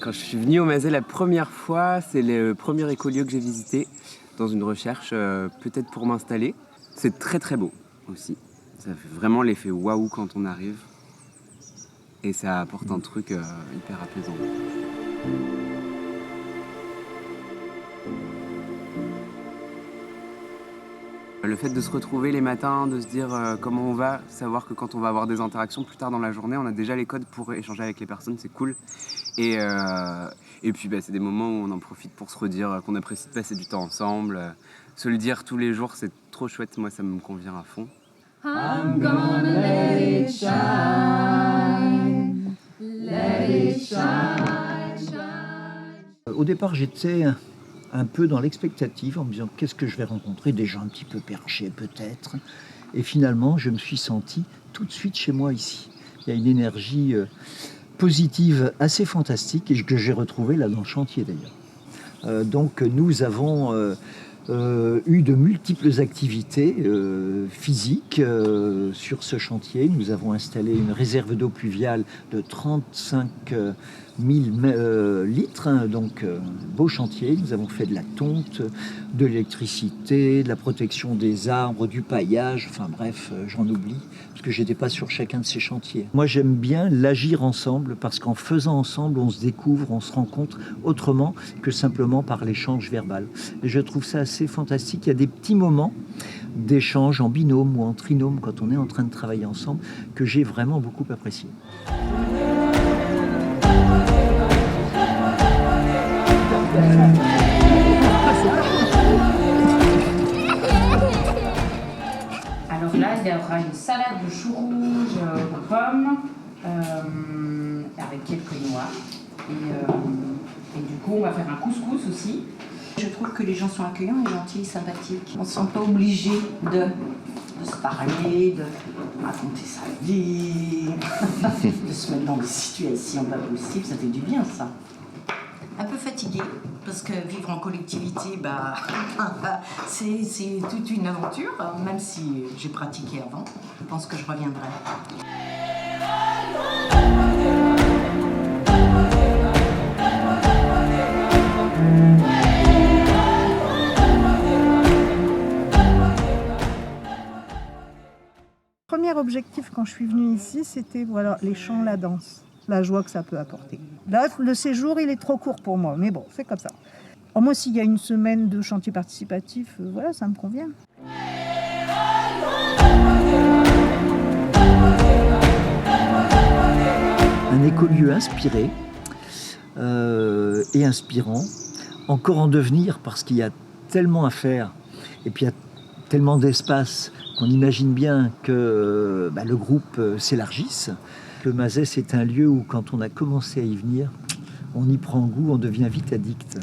Quand je suis venu au Mazet la première fois, c'est le premier écolieu que j'ai visité dans une recherche peut-être pour m'installer. C'est très très beau aussi. Ça fait vraiment l'effet waouh quand on arrive. Et ça apporte un truc hyper apaisant. Le fait de se retrouver les matins, de se dire comment on va, savoir que quand on va avoir des interactions plus tard dans la journée, on a déjà les codes pour échanger avec les personnes, c'est cool. Et puis c'est des moments où on en profite pour se redire qu'on apprécie de passer du temps ensemble. Se le dire tous les jours, c'est trop chouette, moi ça me convient à fond. I'm gonna let it shine, let it shine, shine. Au départ, j'étais un peu dans l'expectative en me disant qu'est-ce que je vais rencontrer, des gens un petit peu perchés peut-être. Et finalement, je me suis senti tout de suite chez moi ici. Il y a une énergie positive assez fantastique et que j'ai retrouvée là dans le chantier d'ailleurs. Donc nous avons eu de multiples activités physiques sur ce chantier. Nous avons installé une réserve d'eau pluviale de 35 000 litres, hein, donc beau chantier. Nous avons fait de la tonte, de l'électricité, de la protection des arbres, du paillage, enfin bref, j'en oublie, parce que j'étais pas sur chacun de ces chantiers. Moi j'aime bien l'agir ensemble, parce qu'en faisant ensemble, on se découvre, on se rencontre autrement que simplement par l'échange verbal. Et je trouve ça assez fantastique. Il y a des petits moments d'échange en binôme ou en trinôme quand on est en train de travailler ensemble que j'ai vraiment beaucoup apprécié. Alors là, il y aura une salade de choux rouges aux pommes avec quelques noix. Et du coup, on va faire un couscous aussi. Je trouve que les gens sont accueillants et gentils, sympathiques. On ne se sent pas obligé de se parler, de raconter sa vie, de se mettre dans des situations pas possibles. Ça fait du bien, ça. Un peu fatiguée, parce que vivre en collectivité, c'est toute une aventure, même si j'ai pratiqué avant. Je pense que je reviendrai. Le premier objectif quand je suis venue ici, c'était les chants, la danse, la joie que ça peut apporter. Là, le séjour, il est trop court pour moi, mais bon, c'est comme ça. Moi, s'il y a une semaine de chantier participatif, ça me convient. Un écolieu inspiré et inspirant, encore en devenir parce qu'il y a tellement à faire et puis il y a tellement d'espace qu'on imagine bien que le groupe s'élargisse. Le Mazet, c'est un lieu où quand on a commencé à y venir, on y prend goût, on devient vite addict.